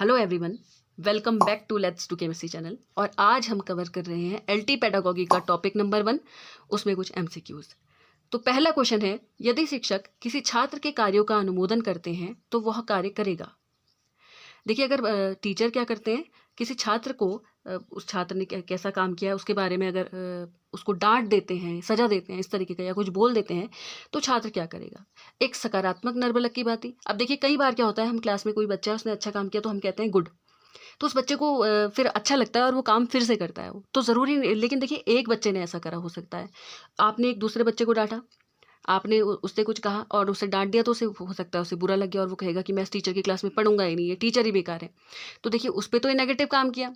Hello everyone, welcome back to let's do chemistry channel. और आज हम कवर कर रहे हैं एलटी पेडागोगी का टॉपिक नंबर 1, उसमें कुछ एमसीक्यूज। तो पहला क्वेश्चन है, यदि शिक्षक किसी छात्र के कार्यों का अनुमोदन करते हैं तो वह कार्य करेगा। देखिए, अगर टीचर क्या करते हैं, किसी छात्र को उस छात्र ने कैसा काम किया है उसके बारे में अगर उसको डांट देते हैं, सजा देते हैं इस तरीके का, या कुछ बोल देते हैं, तो छात्र क्या करेगा। एक सकारात्मक नर्बलक की बात ही। अब देखिए, कई बार क्या होता है, हम क्लास में कोई बच्चा है, उसने अच्छा काम किया तो हम कहते हैं गुड, तो उस बच्चे को फिर अच्छा लगता है और वो काम फिर से करता है। वो तो ज़रूरी नहीं, लेकिन देखिए एक बच्चे ने ऐसा करा, हो सकता है आपने एक दूसरे बच्चे को डांटा, आपने उससे कुछ कहा और उसे डांट दिया, तो उसे हो सकता है उसे बुरा लग गया और वो कहेगा कि मैं इस टीचर की क्लास में पढ़ूंगा ही नहीं, ये टीचर ही बेकार है। तो देखिए, उस पर तो ये नेगेटिव काम किया।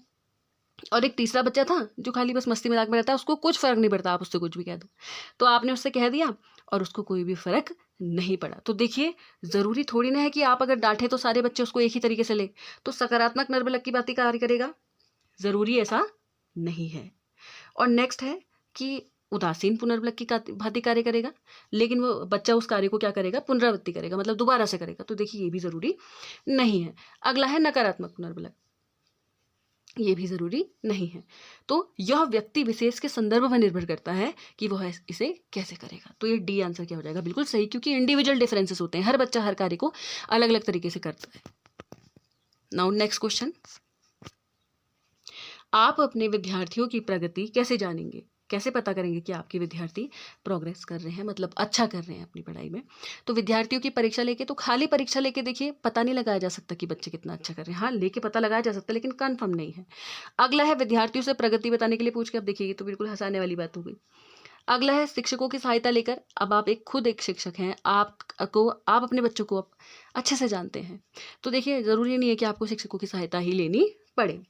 और एक तीसरा बच्चा था जो खाली बस मस्ती मजाक में रहता है, उसको कुछ फर्क नहीं पड़ता, आप उससे कुछ भी कह दो, तो आपने उससे कह दिया और उसको कोई भी फर्क नहीं पड़ा। तो देखिए, जरूरी थोड़ी ना है कि आप अगर डांटे तो सारे बच्चे उसको एक ही तरीके से ले। तो सकारात्मक नर्बलक की बात ही कार्य करेगा, जरूरी ऐसा नहीं है। और नेक्स्ट है कि उदासीन पुनर्बलक की भांति कार्य करेगा, लेकिन वो बच्चा उस कार्य को क्या करेगा, पुनरावृत्ति करेगा, मतलब दोबारा से करेगा। तो देखिए, ये भी जरूरी नहीं है। अगला है नकारात्मक पुनर्बलक, ये भी जरूरी नहीं है। तो यह व्यक्ति विशेष के संदर्भ में निर्भर करता है कि वह इसे कैसे करेगा। तो ये डी आंसर क्या हो जाएगा, बिल्कुल सही, क्योंकि इंडिविजुअल डिफरेंसेस होते हैं, हर बच्चा हर कार्य को अलग अलग तरीके से करता है। नाउ नेक्स्ट क्वेश्चन, आप अपने विद्यार्थियों की प्रगति कैसे जानेंगे, कैसे पता करेंगे कि आपके विद्यार्थी प्रोग्रेस कर रहे हैं, मतलब अच्छा कर रहे हैं अपनी पढ़ाई में। तो विद्यार्थियों की परीक्षा लेके, तो खाली परीक्षा लेके देखिए पता नहीं लगाया जा सकता कि बच्चे कितना अच्छा कर रहे हैं। हाँ, लेके पता लगाया जा सकता है, लेकिन कन्फर्म नहीं है। अगला है विद्यार्थियों से प्रगति बताने के लिए पूछ के। अब देखिए, ये तो बिल्कुल हंसाने वाली बात हो गई। अगला है शिक्षकों की सहायता लेकर। अब आप खुद एक शिक्षक हैं, आप अपने बच्चों को अच्छे से जानते हैं, तो देखिए जरूरी नहीं है कि आपको शिक्षकों की सहायता ही लेनी पड़े।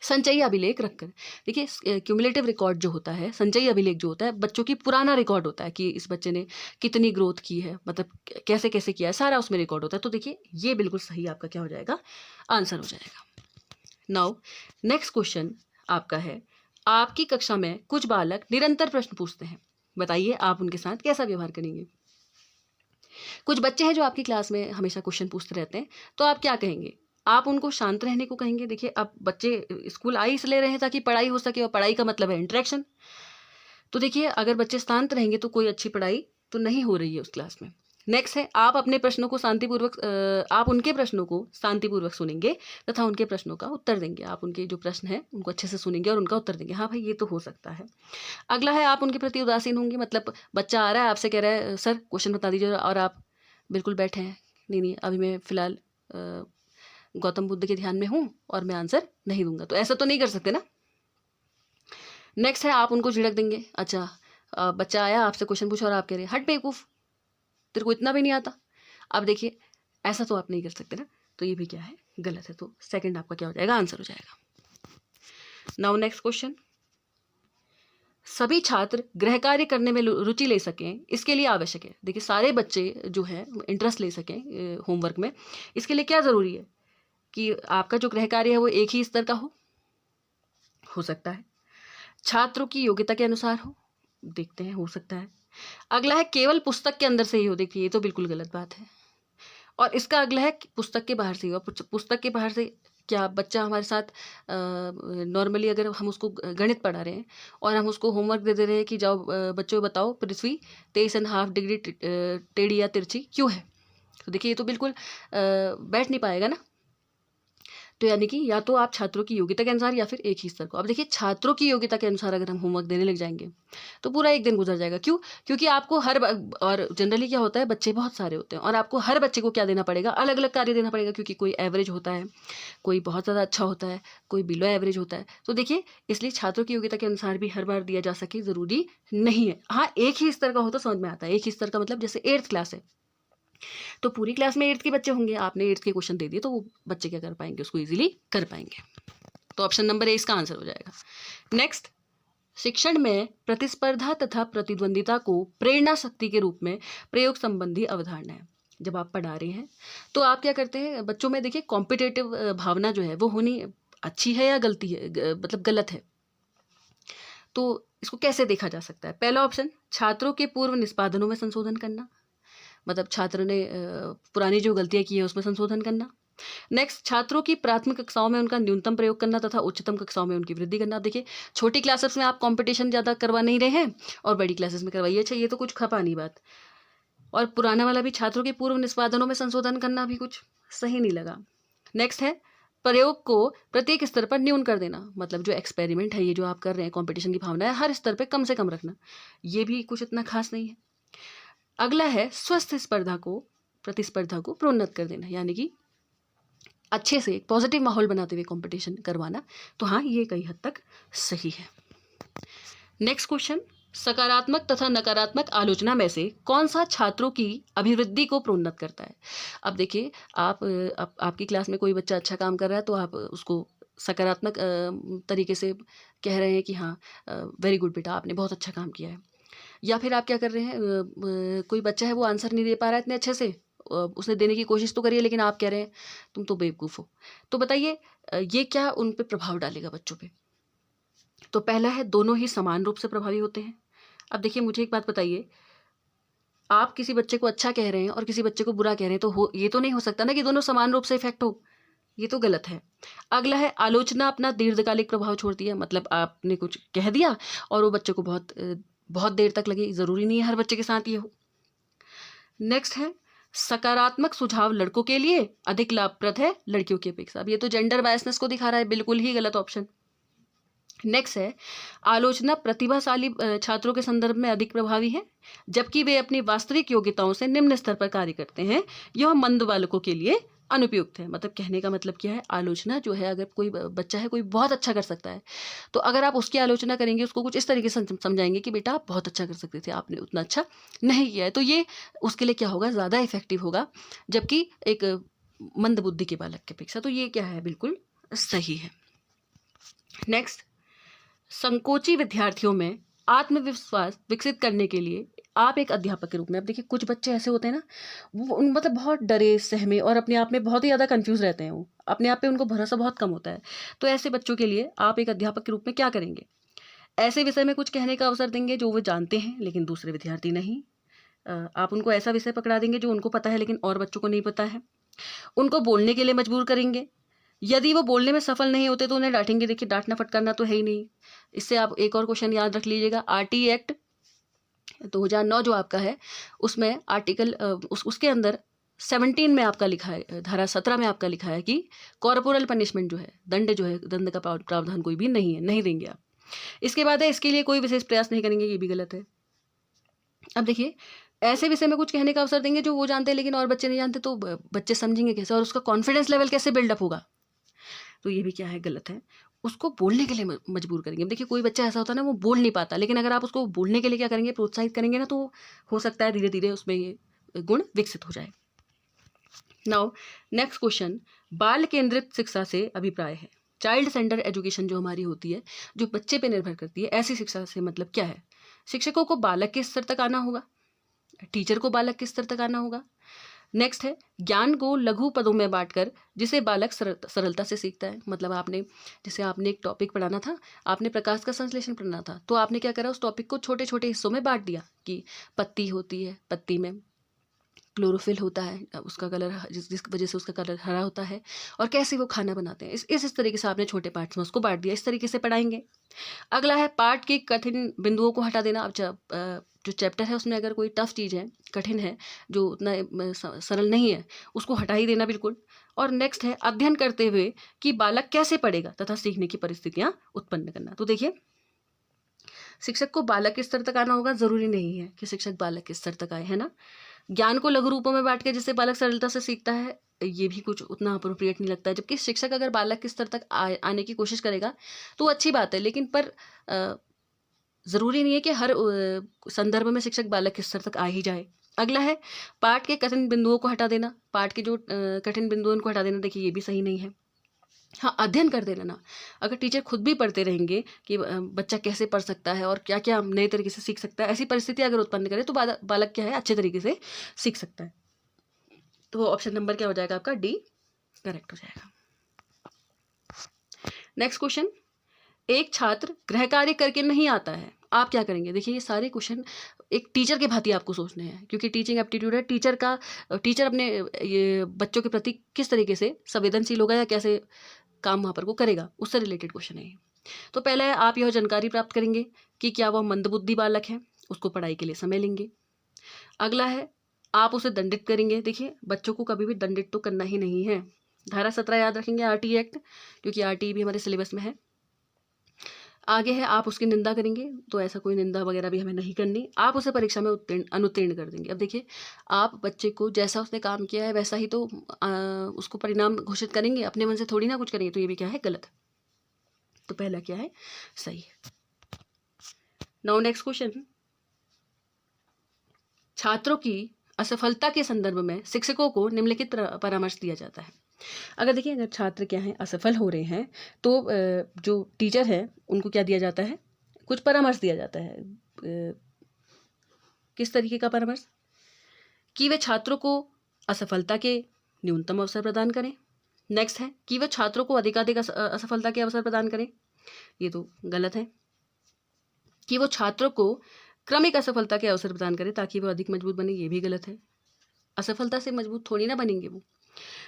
संचयी अभिलेख रखकर, देखिए क्यूमुलेटिव रिकॉर्ड जो होता है, संचयी अभिलेख जो होता है, बच्चों की पुराना रिकॉर्ड होता है कि इस बच्चे ने कितनी ग्रोथ की है, मतलब कैसे कैसे किया है, सारा उसमें रिकॉर्ड होता है। तो देखिए, ये बिल्कुल सही आपका क्या हो जाएगा, आंसर हो जाएगा। नाउ नेक्स्ट क्वेश्चन आपका है, आपकी कक्षा में कुछ बालक निरंतर प्रश्न पूछते हैं, बताइए आप उनके साथ कैसा व्यवहार करेंगे। कुछ बच्चे हैं जो आपकी क्लास में हमेशा क्वेश्चन पूछते रहते हैं, तो आप क्या कहेंगे, आप उनको शांत रहने को कहेंगे। देखिए, अब बच्चे स्कूल आ इसलिए रहे हैं ताकि पढ़ाई हो सके, और पढ़ाई का मतलब है इंटरेक्शन। तो देखिए, अगर बच्चे शांत रहेंगे तो कोई अच्छी पढ़ाई तो नहीं हो रही है उस क्लास में। नेक्स्ट है, आप अपने प्रश्नों को शांतिपूर्वक आप उनके प्रश्नों को शांतिपूर्वक सुनेंगे तथा उनके प्रश्नों का उत्तर देंगे। आप उनके जो प्रश्न है उनको अच्छे से सुनेंगे और उनका उत्तर देंगे। हाँ भाई, ये तो हो सकता है। अगला है, आप उनके प्रति उदासीन होंगे, मतलब बच्चा आ रहा है आपसे कह रहा है सर क्वेश्चन बता दीजिए, और आप बिल्कुल बैठे हैं, नहीं नहीं अभी मैं फिलहाल गौतम बुद्ध के ध्यान में हूँ और मैं आंसर नहीं दूंगा। तो ऐसा तो नहीं कर सकते ना। नेक्स्ट है, आप उनको झिड़क देंगे। अच्छा, बच्चा आया आपसे क्वेश्चन पूछा और आप कह रहे हैं हट बेवकूफ, तेरे को इतना भी नहीं आता। अब देखिए, ऐसा तो आप नहीं कर सकते ना, तो ये भी क्या है, गलत है। तो सेकंड आपका क्या हो जाएगा, आंसर हो जाएगा। नाउ नेक्स्ट क्वेश्चन, सभी छात्र गृह कार्य करने में रुचि ले सकें, इसके लिए आवश्यक है। देखिए, सारे बच्चे जो है इंटरेस्ट ले सकें होमवर्क में, इसके लिए क्या ज़रूरी है कि आपका जो गृह कार्य है वो एक ही स्तर का हो सकता है, छात्रों की योग्यता के अनुसार हो, देखते हैं, हो सकता है। अगला है, केवल पुस्तक के अंदर से ही हो। देखिए, ये तो बिल्कुल गलत बात है। और इसका अगला है कि पुस्तक के बाहर से ही हो। पुस्तक के बाहर से क्या, बच्चा हमारे साथ नॉर्मली अगर हम उसको गणित पढ़ा रहे हैं और हम उसको होमवर्क दे रहे हैं कि जाओ बच्चों बताओ पृथ्वी 23.5 डिग्री टेढ़ी या तिरछी क्यों है, तो देखिए ये तो बिल्कुल बैठ नहीं पाएगा ना। तो यानी कि या तो आप छात्रों की योग्यता के अनुसार या फिर एक ही स्तर को। अब देखिए, छात्रों की योग्यता के अनुसार अगर हम होमवर्क देने लग जाएंगे तो पूरा एक दिन गुजर जाएगा। क्यों? क्योंकि आपको और जनरली क्या होता है, बच्चे बहुत सारे होते हैं और आपको हर बच्चे को क्या देना पड़ेगा, अलग अलग कार्य देना पड़ेगा, क्योंकि कोई एवरेज होता है, कोई बहुत ज़्यादा अच्छा होता है, कोई बिलो एवरेज होता है। तो देखिए, इसलिए छात्रों की योग्यता के अनुसार भी हर बार दिया जा सके ज़रूरी नहीं है। हाँ, एक ही स्तर का हो तो समझ में आता है। एक ही स्तर का मतलब जैसे 8th क्लास है तो पूरी क्लास में 8th के बच्चे होंगे, आपने 8th के क्वेश्चन दे दिए तो वो बच्चे क्या कर पाएंगे, उसको इजीली कर पाएंगे। तो ऑप्शन नंबर ए इसका आंसर हो जाएगा। नेक्स्ट, शिक्षण में प्रतिस्पर्धा तथा प्रतिद्वंदिता को प्रेरणा शक्ति के रूप में प्रयोग संबंधी अवधारणा है। जब आप पढ़ा रहे हैं तो आप क्या करते हैं, बच्चों में देखिए कॉम्पिटेटिव भावना जो है वो होनी अच्छी है या गलती है, मतलब गलत है। तो इसको कैसे देखा जा सकता है। पहला ऑप्शन, छात्रों के पूर्व निष्पादनों में संशोधन करना, मतलब छात्र ने पुरानी जो गलतियां की हैं उसमें संशोधन करना। नेक्स्ट, छात्रों की प्राथमिक कक्षाओं में उनका न्यूनतम प्रयोग करना तथा उच्चतम कक्षाओं में उनकी वृद्धि करना। आप देखिए, छोटी क्लासेस में आप कंपटीशन ज़्यादा करवा नहीं रहे हैं और बड़ी क्लासेस में करवाइए। अच्छा, ये तो कुछ खपा नहीं बात। और पुराना वाला भी, छात्रों के पूर्व निष्पादनों में संशोधन करना भी कुछ सही नहीं लगा। नेक्स्ट है, प्रयोग को प्रत्येक स्तर पर न्यून कर देना। मतलब जो एक्सपेरिमेंट है, ये जो आप कर रहे हैं, कंपटीशन की भावना है, हर स्तर पे कम से कम रखना। ये भी कुछ इतना खास नहीं है। अगला है, स्वस्थ प्रतिस्पर्धा को प्रोन्नत कर देना, यानी कि अच्छे से एक पॉजिटिव माहौल बनाते हुए कंपटीशन करवाना। तो हाँ, ये कई हद तक सही है। नेक्स्ट क्वेश्चन, सकारात्मक तथा नकारात्मक आलोचना में से कौन सा छात्रों की अभिवृद्धि को प्रोन्नत करता है? अब देखिए, आपकी क्लास में कोई बच्चा अच्छा काम कर रहा है तो आप उसको सकारात्मक तरीके से कह रहे हैं कि हाँ, वेरी गुड बेटा, आपने बहुत अच्छा काम किया है। या फिर आप क्या कर रहे हैं, कोई बच्चा है वो आंसर नहीं दे पा रहा है इतने अच्छे से, उसने देने की कोशिश तो करी है लेकिन आप कह रहे हैं तुम तो बेवकूफ़ हो। तो बताइए, ये क्या उन पे प्रभाव डालेगा बच्चों पे? तो पहला है, दोनों ही समान रूप से प्रभावी होते हैं। अब देखिए, मुझे एक बात बताइए, आप किसी बच्चे को अच्छा कह रहे हैं और किसी बच्चे को बुरा कह रहे हैं, तो ये तो नहीं हो सकता ना कि दोनों समान रूप से इफेक्ट हो। ये तो गलत है। अगला है, आलोचना अपना दीर्घकालिक प्रभाव छोड़ती है। मतलब आपने कुछ कह दिया और वो बच्चे को बहुत देर तक लगे, ज़रूरी नहीं है हर बच्चे के साथ ये हो। नेक्स्ट है, सकारात्मक सुझाव लड़कों के लिए अधिक लाभप्रद है लड़कियों की अपेक्षा। अब ये तो जेंडर बायसनेस को दिखा रहा है, बिल्कुल ही गलत ऑप्शन। नेक्स्ट है, आलोचना प्रतिभाशाली छात्रों के संदर्भ में अधिक प्रभावी है, जबकि वे अपनी वास्तविक योग्यताओं से निम्न स्तर पर कार्य करते हैं, यह मंद बालकों के लिए अनुपयुक्त है। मतलब कहने का मतलब क्या है, आलोचना जो है, अगर कोई बच्चा है, कोई बहुत अच्छा कर सकता है, तो अगर आप उसकी आलोचना करेंगे, उसको कुछ इस तरीके से समझाएंगे कि बेटा आप बहुत अच्छा कर सकते थे, आपने उतना अच्छा नहीं किया है, तो ये उसके लिए क्या होगा, ज़्यादा इफेक्टिव होगा, जबकि एक मंद बुद्धि के बालक की अपेक्षा। तो ये क्या है, बिल्कुल सही है। नेक्स्ट, संकोची विद्यार्थियों में आत्मविश्वास विकसित करने के लिए आप एक अध्यापक के रूप में, अब देखिए, कुछ बच्चे ऐसे होते हैं ना, वो मतलब बहुत डरे सहमे और अपने आप में बहुत ही ज़्यादा कंफ्यूज रहते हैं, वो अपने आप पे उनको भरोसा बहुत कम होता है। तो ऐसे बच्चों के लिए आप एक अध्यापक के रूप में क्या करेंगे? ऐसे विषय में कुछ कहने का अवसर देंगे जो वो जानते हैं लेकिन दूसरे विद्यार्थी नहीं। आप उनको ऐसा विषय पकड़ा देंगे जो उनको पता है लेकिन और बच्चों को नहीं पता है। उनको बोलने के लिए मजबूर करेंगे। यदि वो बोलने में सफल नहीं होते तो उन्हें डांटेंगे। देखिए, डांटना फटकारना तो है ही नहीं। इससे आप एक और क्वेश्चन याद रख लीजिएगा, आरटी एक्ट 2009 जो आपका है, उसमें आर्टिकल उसके अंदर 17 में आपका लिखा है, धारा 17 में आपका लिखा है कि कॉर्पोरल पनिशमेंट जो है, दंड जो है, दंड का प्रावधान कोई भी नहीं है, नहीं देंगे आप। इसके बाद है, इसके लिए कोई विशेष प्रयास नहीं करेंगे, ये भी गलत है। अब देखिए, ऐसे विषय में कुछ कहने का अवसर देंगे जो वो जानते हैं लेकिन और बच्चे नहीं जानते, तो बच्चे समझेंगे कैसे और उसका कॉन्फिडेंस लेवल कैसे बिल्डअप होगा? तो ये भी क्या है, गलत है। उसको बोलने के लिए मजबूर करेंगे। अब देखिए, कोई बच्चा ऐसा होता है ना, वो बोल नहीं पाता, लेकिन अगर आप उसको बोलने के लिए क्या करेंगे, प्रोत्साहित करेंगे ना, तो हो सकता है धीरे धीरे उसमें ये गुण विकसित हो जाए। नाउ नेक्स्ट क्वेश्चन, बाल केंद्रित शिक्षा से अभिप्राय है। चाइल्ड सेंटर एजुकेशन जो हमारी होती है, जो बच्चे पे निर्भर करती है, ऐसी शिक्षा से मतलब क्या है? शिक्षकों को बालक के स्तर तक आना होगा, टीचर को बालक के स्तर तक आना होगा। नेक्स्ट है, ज्ञान को लघु पदों में बांटकर जिसे बालक सरलता से सीखता है। मतलब जैसे आपने एक टॉपिक पढ़ाना था, आपने प्रकाश का संश्लेषण पढ़ना था, तो आपने क्या करा, उस टॉपिक को छोटे छोटे हिस्सों में बांट दिया कि पत्ती होती है, पत्ती में क्लोरोफिल होता है, उसका कलर जिस वजह से उसका कलर हरा होता है, और कैसे वो खाना बनाते हैं, इस तरीके से आपने छोटे पार्ट्स में उसको बांट दिया। इस तरीके से पढ़ाएंगे। अगला है, पाठ के कठिन बिंदुओं को हटा देना। अब जो चैप्टर है उसमें अगर कोई टफ चीज़ है, कठिन है, जो उतना सरल नहीं है, उसको हटा ही देना बिल्कुल। और नेक्स्ट है, अध्ययन करते हुए कि बालक कैसे पढ़ेगा तथा सीखने की परिस्थितियाँ उत्पन्न करना। तो देखिए, शिक्षक को बालक के स्तर तक आना होगा, ज़रूरी नहीं है कि शिक्षक बालक के स्तर तक आए, है ना। ज्ञान को लघु रूपों में बांट के जिससे बालक सरलता से सीखता है, ये भी कुछ उतना अप्रोप्रिएट नहीं लगता है। जबकि शिक्षक अगर बालक के स्तर तक आने की कोशिश करेगा तो अच्छी बात है, लेकिन पर ज़रूरी नहीं है कि हर संदर्भ में शिक्षक बालक के स्तर तक आ ही जाए। अगला है, पाठ के कठिन बिंदुओं को हटा देना। पाठ के जो कठिन बिंदु उनको हटा देना, देखिए ये भी सही नहीं है। हाँ, अध्ययन करते रहना। अगर टीचर खुद भी पढ़ते रहेंगे कि बच्चा कैसे पढ़ सकता है और क्या क्या नए तरीके से सीख सकता है, ऐसी परिस्थिति अगर उत्पन्न करे तो बालक क्या है, अच्छे तरीके से सीख सकता है। तो ऑप्शन नंबर क्या हो जाएगा आपका, डी करेक्ट हो जाएगा। नेक्स्ट क्वेश्चन, एक छात्र गृह कार्य करके नहीं आता है, आप क्या करेंगे? देखिए, ये सारे क्वेश्चन एक टीचर के भांति आपको सोचने हैं, क्योंकि टीचिंग एप्टीट्यूड है। टीचर अपने ये बच्चों के प्रति किस तरीके से संवेदनशील होगा या कैसे काम वहाँ पर वो करेगा, उससे रिलेटेड क्वेश्चन है ये। तो पहला है, आप यह जानकारी प्राप्त करेंगे कि क्या वह मंदबुद्धि बालक है, उसको पढ़ाई के लिए समय लेंगे। अगला है, आप उसे दंडित करेंगे। देखिए, बच्चों को कभी भी दंडित तो करना ही नहीं है। धारा 17 याद रखेंगे, आरटीई एक्ट, क्योंकि आरटीई भी हमारे सिलेबस में है। आगे है, आप उसकी निंदा करेंगे, तो ऐसा कोई निंदा वगैरह भी हमें नहीं करनी। आप उसे परीक्षा में अनुत्तीर्ण कर देंगे। अब देखिए, आप बच्चे को जैसा उसने काम किया है वैसा ही तो उसको परिणाम घोषित करेंगे, अपने मन से थोड़ी ना कुछ करेंगे। तो ये भी क्या है, गलत है। तो पहला क्या है, सही है। नाउ नेक्स्ट क्वेश्चन, छात्रों की असफलता के संदर्भ में शिक्षकों को निम्नलिखित परामर्श दिया जाता है। अगर देखिए, अगर छात्र क्या है, असफल हो रहे हैं, तो जो टीचर है उनको क्या दिया जाता है, कुछ परामर्श दिया जाता है। किस तरीके का परामर्श, कि वे छात्रों को असफलता के न्यूनतम अवसर प्रदान करें। नेक्स्ट है कि वे छात्रों को अधिकाधिक असफलता के अवसर प्रदान करें, ये तो गलत है। कि वो छात्रों को क्रमिक असफलता के अवसर प्रदान करें ताकि वो अधिक मजबूत बने, ये भी गलत है। असफलता से मजबूत थोड़ी ना बनेंगे वो।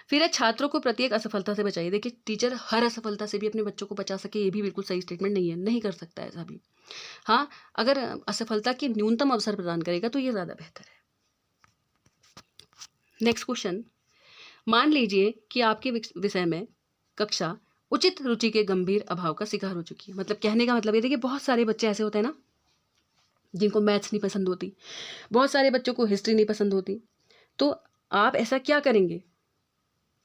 फिर है, छात्रों को प्रत्येक असफलता से बचाइए। देखिए, टीचर हर असफलता से भी अपने बच्चों को बचा सके, ये भी बिल्कुल सही स्टेटमेंट नहीं है, नहीं कर सकता ऐसा भी। हाँ, अगर असफलता के न्यूनतम अवसर प्रदान करेगा तो ये ज़्यादा बेहतर है। नेक्स्ट क्वेश्चन, मान लीजिए कि आपके विषय में कक्षा उचित रुचि के गंभीर अभाव का शिकार हो चुकी है। मतलब कहने का मतलब ये, देखिए बहुत सारे बच्चे ऐसे होते हैं ना जिनको मैथ्स नहीं पसंद होती, बहुत सारे बच्चों को हिस्ट्री नहीं पसंद होती। तो आप ऐसा क्या करेंगे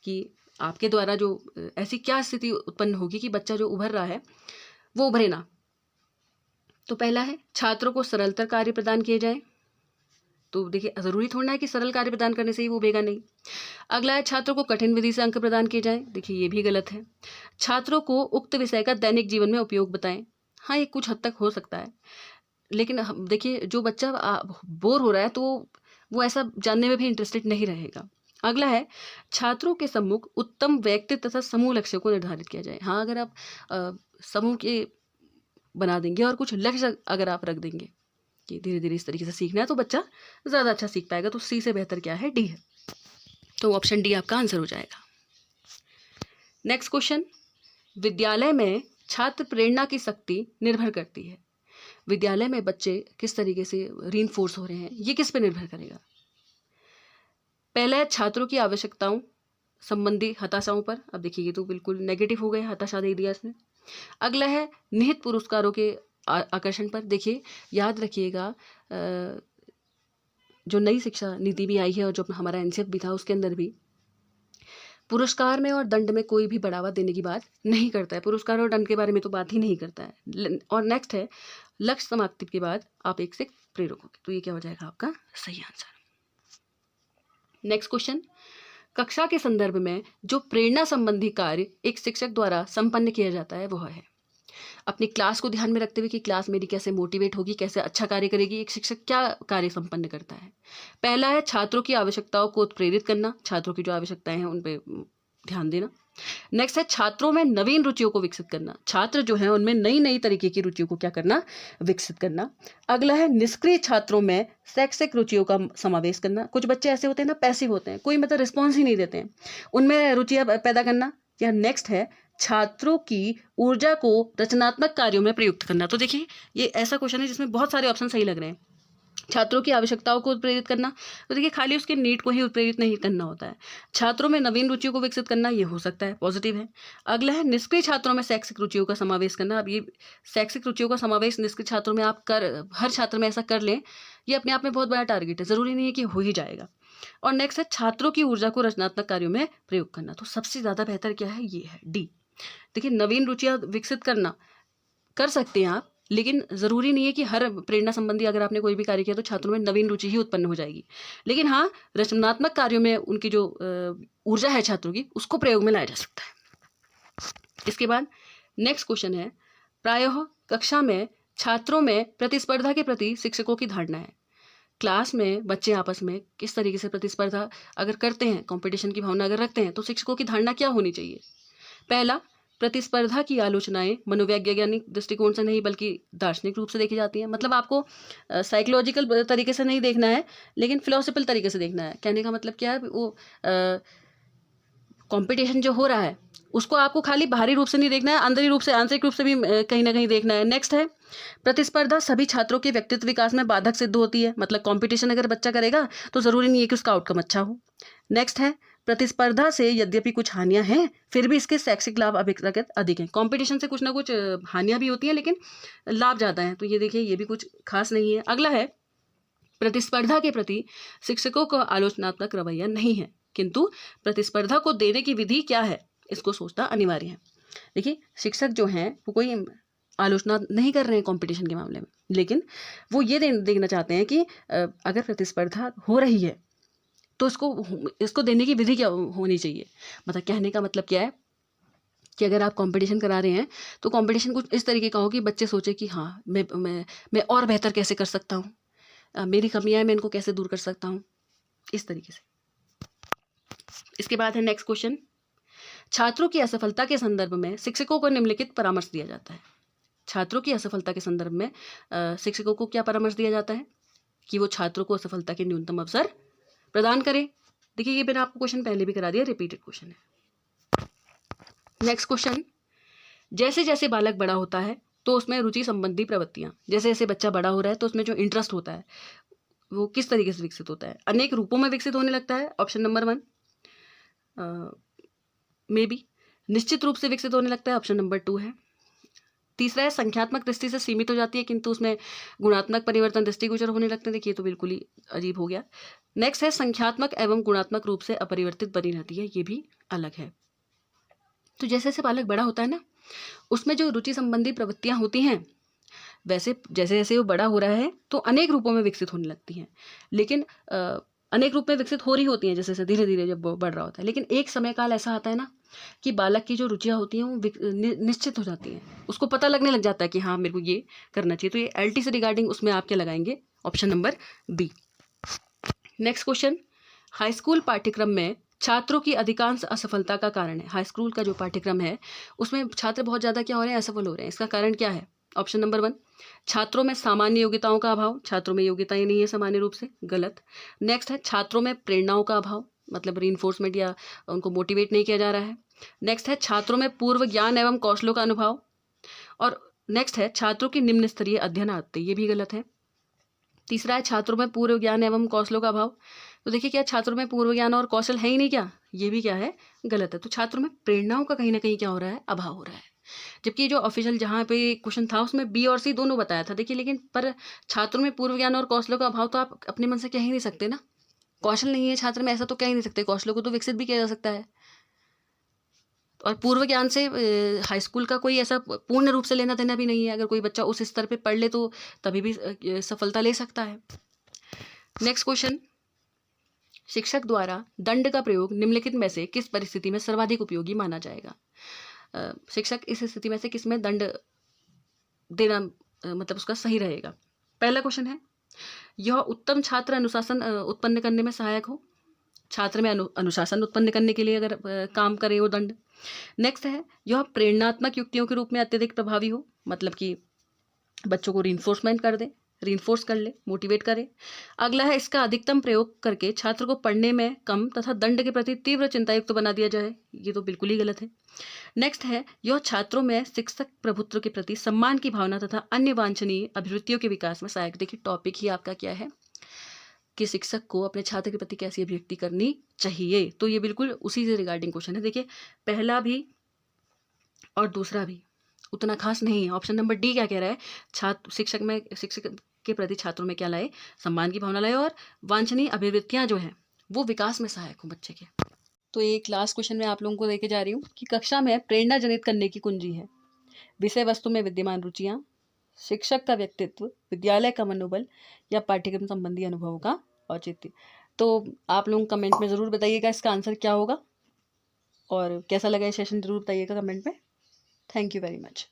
कि आपके द्वारा जो ऐसी क्या स्थिति उत्पन्न होगी कि बच्चा जो उभर रहा है वो उभरे ना। तो पहला है, छात्रों को सरलतर कार्य प्रदान किए जाए। तो देखिए, ज़रूरी थोड़ा है कि सरल कार्य प्रदान करने से ही वो उभेगा नहीं। अगला है, छात्रों को कठिन विधि से अंक प्रदान किए जाएं। देखिए, ये भी गलत है। छात्रों को उक्त विषय का दैनिक जीवन में उपयोग बताएं। हाँ, ये कुछ हद तक हो सकता है, लेकिन देखिए जो बच्चा बोर हो रहा है तो वो ऐसा जानने में भी इंटरेस्टेड नहीं रहेगा। अगला है, छात्रों के सम्मुख उत्तम व्यक्तित्व तथा समूह लक्ष्यों को निर्धारित किया जाए। हाँ, अगर आप समूह के बना देंगे और कुछ लक्ष्य अगर आप रख देंगे कि धीरे धीरे इस तरीके से सीखना है, तो बच्चा ज़्यादा अच्छा सीख पाएगा। तो सी से बेहतर क्या है, डी है। तो ऑप्शन डी आपका आंसर हो जाएगा। नेक्स्ट क्वेश्चन, विद्यालय में छात्र प्रेरणा की शक्ति निर्भर करती है। विद्यालय में बच्चे किस तरीके से रीइंफोर्स हो रहे हैं, ये किस पे निर्भर करेगा। पहला है, छात्रों की आवश्यकताओं संबंधी हताशाओं पर। अब देखिए, ये तो बिल्कुल नेगेटिव हो गए, हताशा दे दिया इसने। अगला है, निहित पुरस्कारों के आकर्षण पर। देखिए, याद रखिएगा, जो नई शिक्षा नीति भी आई है और जो हमारा एनसीएफ भी था, उसके अंदर भी पुरस्कार में और दंड में कोई भी बढ़ावा देने की बात नहीं करता है। पुरस्कार और दंड के बारे में तो बात ही नहीं करता है। और नेक्स्ट है, लक्ष्य समाप्ति के बाद आप एक से प्रेरक होंगे। तो ये क्या हो जाएगा आपका सही आंसर। नेक्स्ट क्वेश्चन, कक्षा के संदर्भ में जो प्रेरणा संबंधी कार्य एक शिक्षक द्वारा संपन्न किया जाता है वह है। अपनी क्लास को ध्यान में रखते हुए कि क्लास मेरी कैसे मोटिवेट होगी, कैसे अच्छा कार्य करेगी, एक शिक्षक क्या कार्य संपन्न करता है। पहला है, छात्रों की आवश्यकताओं को उत्प्रेरित करना, छात्रों की जो आवश्यकताएं हैं उन पे ध्यान देना। नेक्स्ट है, छात्रों में नवीन रुचियों को विकसित करना, छात्र जो है उनमें नई नई तरीके की रुचियों को क्या करना, विकसित करना। अगला है, निष्क्रिय छात्रों में शैक्षिक रुचियों का समावेश करना। कुछ बच्चे ऐसे होते हैं ना, पैसिव होते हैं, कोई मतलब रिस्पॉन्स ही नहीं देते हैं, उनमें रुचियां पैदा करना। या नेक्स्ट है, छात्रों की ऊर्जा को रचनात्मक कार्यों में प्रयुक्त करना। तो देखिए, ये ऐसा क्वेश्चन है जिसमें बहुत सारे ऑप्शन सही लग रहे हैं। छात्रों की आवश्यकताओं को उत्प्रेरित करना, तो देखिए खाली उसके नीड को ही उत्प्रेरित नहीं करना होता है। छात्रों में नवीन रुचियों को विकसित करना, ये हो सकता है, पॉजिटिव है। अगला है, निष्क्रिय छात्रों में शैक्षिक रुचियों का समावेश करना। अब ये शैक्षिक रुचियों का समावेश निष्क्रिय छात्रों में आप हर छात्र में ऐसा कर लें, ये अपने आप में बहुत बड़ा टारगेट है, ज़रूरी नहीं है कि हो ही जाएगा। और नेक्स्ट है, छात्रों की ऊर्जा को रचनात्मक कार्यों में प्रयोग करना। तो सबसे ज़्यादा बेहतर क्या है, ये है डी। देखिए, नवीन रुचियाँ विकसित करना कर सकते हैं आप, लेकिन ज़रूरी नहीं है कि हर प्रेरणा संबंधी अगर आपने कोई भी कार्य किया तो छात्रों में नवीन रुचि ही उत्पन्न हो जाएगी। लेकिन हाँ, रचनात्मक कार्यों में उनकी जो ऊर्जा है छात्रों की, उसको प्रयोग में लाया जा सकता है। इसके बाद नेक्स्ट क्वेश्चन है, प्रायः कक्षा में छात्रों में प्रतिस्पर्धा के प्रति शिक्षकों की धारणा है। क्लास में बच्चे आपस में किस तरीके से प्रतिस्पर्धा अगर करते हैं, कॉम्पिटिशन की भावना अगर रखते हैं, तो शिक्षकों की धारणा क्या होनी चाहिए। पहला, प्रतिस्पर्धा की आलोचनाएं मनोवैज्ञानिक दृष्टिकोण से नहीं बल्कि दार्शनिक रूप से देखी जाती हैं। मतलब आपको साइकोलॉजिकल तरीके से नहीं देखना है, लेकिन फिलोसफिकल तरीके से देखना है। कहने का मतलब क्या है, वो कंपटीशन जो हो रहा है उसको आपको खाली बाहरी रूप से नहीं देखना है, आंतरिक रूप से, आंतरिक रूप से भी कहीं ना कहीं देखना है। नेक्स्ट है, प्रतिस्पर्धा सभी छात्रों के व्यक्तित्व विकास में बाधक सिद्ध होती है। मतलब कंपटीशन अगर बच्चा करेगा तो ज़रूरी नहीं है कि उसका आउटकम अच्छा हो। नेक्स्ट है, प्रतिस्पर्धा से यद्यपि कुछ हानियां हैं फिर भी इसके शैक्षिक लाभ अपेक्षाकृत अधिक हैं। कंपटीशन से कुछ ना कुछ हानियां भी होती हैं लेकिन लाभ ज़्यादा हैं। तो ये देखिए, ये भी कुछ खास नहीं है। अगला है, प्रतिस्पर्धा के प्रति शिक्षकों का आलोचनात्मक रवैया नहीं है, किंतु प्रतिस्पर्धा को देने की विधि क्या है इसको सोचना अनिवार्य है। देखिए, शिक्षक जो हैं वो कोई आलोचना नहीं कर रहे हैं कंपटीशन के मामले में, लेकिन वो ये देखना चाहते हैं कि अगर प्रतिस्पर्धा हो रही है तो इसको देने की विधि क्या होनी चाहिए। मतलब कहने का मतलब क्या है कि अगर आप कंपटीशन करा रहे हैं तो कंपटीशन कुछ इस तरीके का हो कि बच्चे सोचे कि हाँ मैं और बेहतर कैसे कर सकता हूँ, मेरी कमियां हैं मैं इनको कैसे दूर कर सकता हूँ, इस तरीके से। इसके बाद है नेक्स्ट क्वेश्चन, छात्रों की असफलता के संदर्भ में शिक्षकों को निम्नलिखित परामर्श दिया जाता है। छात्रों की असफलता के संदर्भ में शिक्षकों को क्या परामर्श दिया जाता है कि वो छात्रों को असफलता के न्यूनतम अवसर प्रदान करें। देखिए, ये मैंने आपको क्वेश्चन पहले भी करा दिया, रिपीटेड क्वेश्चन है। नेक्स्ट क्वेश्चन, जैसे जैसे बालक बड़ा होता है तो उसमें रुचि संबंधी प्रवृत्तियां, जैसे जैसे बच्चा बड़ा हो रहा है तो उसमें जो इंटरेस्ट होता है वो किस तरीके से विकसित होता है। अनेक रूपों में विकसित होने लगता है, ऑप्शन नंबर 1। मे बी निश्चित रूप से विकसित होने लगता है, ऑप्शन नंबर 2 है। तीसरा है, संख्यात्मक दृष्टि से सीमित हो जाती है किंतु उसमें गुणात्मक परिवर्तन दृष्टिगोचर होने लगते हैं। देखिए, तो बिल्कुल ही अजीब हो गया। नेक्स्ट है, संख्यात्मक एवं गुणात्मक रूप से अपरिवर्तित बनी रहती है, ये भी अलग है। तो जैसे जैसे बालक बड़ा होता है ना, उसमें जो रुचि संबंधी प्रवृत्तियां होती हैं वैसे जैसे जैसे वो बड़ा हो रहा है तो अनेक रूपों में विकसित होने लगती हैं, लेकिन अनेक रूप में विकसित हो रही होती हैं जैसे जैसे धीरे धीरे जब वो बढ़ रहा होता है। लेकिन एक समय काल ऐसा आता है ना कि बालक की जो रुचियां होती हैं वो निश्चित हो जाती हैं, उसको पता लगने लग जाता है कि हाँ मेरे को ये करना चाहिए। तो ये एलटी से रिगार्डिंग उसमें आप क्या लगाएंगे, option number B. Next question, high school पाठ्यक्रम में छात्रों की अधिकांश असफलता का कारण है। हाई स्कूल का जो पाठ्यक्रम है उसमें छात्र बहुत ज़्यादा क्या हो रहे हैं, असफल हो रहे हैं। इसका कारण क्या है, ऑप्शन नंबर 1, छात्रों में सामान्य योग्यताओं का अभाव। छात्रों में योग्यताएं नहीं है सामान्य रूप से, गलत। नेक्स्ट है, छात्रों में प्रेरणाओं का अभाव, मतलब रीइंफोर्समेंट या उनको मोटिवेट नहीं किया जा रहा है। नेक्स्ट है, छात्रों में पूर्व ज्ञान एवं कौशलों का अनुभव। और नेक्स्ट है, छात्रों की निम्न स्तरीय अध्ययन आदतें, ये भी गलत है। तीसरा है, छात्रों में पूर्व ज्ञान एवं कौशलों का अभाव। तो देखिए, क्या छात्रों में पूर्व ज्ञान और कौशल है ही नहीं क्या, ये भी क्या है, गलत है। तो छात्रों में प्रेरणाओं का कहीं ना कहीं क्या हो रहा है, अभाव हो रहा है। जबकि जो ऑफिशियल जहाँ पे क्वेश्चन था उसमें बी और सी दोनों बताया था। देखिए, लेकिन पर छात्रों में पूर्व ज्ञान और कौशलों का अभाव तो आप अपने मन से कह ही नहीं सकते ना। कौशल नहीं है छात्र में ऐसा तो कह ही नहीं सकते, कौशलों को तो विकसित भी किया जा सकता है। और पूर्व ज्ञान से हाई स्कूल का कोई ऐसा पूर्ण रूप से लेना देना भी नहीं है। अगर कोई बच्चा उस स्तर पे पढ़ ले तो तभी भी सफलता ले सकता है। नेक्स्ट क्वेश्चन, शिक्षक द्वारा दंड का प्रयोग निम्नलिखित में से किस परिस्थिति में सर्वाधिक उपयोगी माना जाएगा। शिक्षक इस स्थिति में से किस में दंड देना मतलब उसका सही रहेगा। पहला क्वेश्चन है, यह उत्तम छात्र अनुशासन उत्पन्न करने में सहायक हो। छात्र में अनुशासन उत्पन्न करने के लिए अगर काम करे वो दंड। नेक्स्ट है, यह प्रेरणात्मक युक्तियों के रूप में अत्यधिक प्रभावी हो, मतलब कि बच्चों को रीइंफोर्स कर ले, मोटिवेट करे। अगला है, इसका अधिकतम प्रयोग करके छात्र को पढ़ने में कम तथा दंड के प्रति तीव्र चिंतायुक्त बना दिया जाए, ये तो बिल्कुल ही गलत है। नेक्स्ट है, यह छात्रों में शिक्षक प्रभुत्व के प्रति सम्मान की भावना तथा अन्य वांछनीय अभिवृत्तियों के विकास में सहायक। देखिए, टॉपिक ही आपका क्या है कि शिक्षक को अपने छात्र के प्रति कैसी अभिव्यक्ति करनी चाहिए, तो ये बिल्कुल उसी से रिगार्डिंग क्वेश्चन है। देखिए, पहला भी और दूसरा भी उतना खास नहीं है। ऑप्शन नंबर डी क्या कह रहा है, शिक्षक के प्रति छात्रों में क्या लाए, सम्मान की भावना लाए और वांछनीय अभिवृत्तियां जो हैं वो विकास में सहायक हो बच्चे के। तो एक लास्ट क्वेश्चन मैं आप लोगों को लेके जा रही हूँ कि कक्षा में प्रेरणा जनित करने की कुंजी है विषय वस्तु में विद्यमान रुचियाँ, शिक्षक का व्यक्तित्व, विद्यालय का मनोबल या पाठ्यक्रम संबंधी अनुभवों का औचित्य। तो आप लोग कमेंट में ज़रूर बताइएगा इसका आंसर क्या होगा और कैसा लगा ये सेशन ज़रूर बताइएगा कमेंट में। Thank you very much.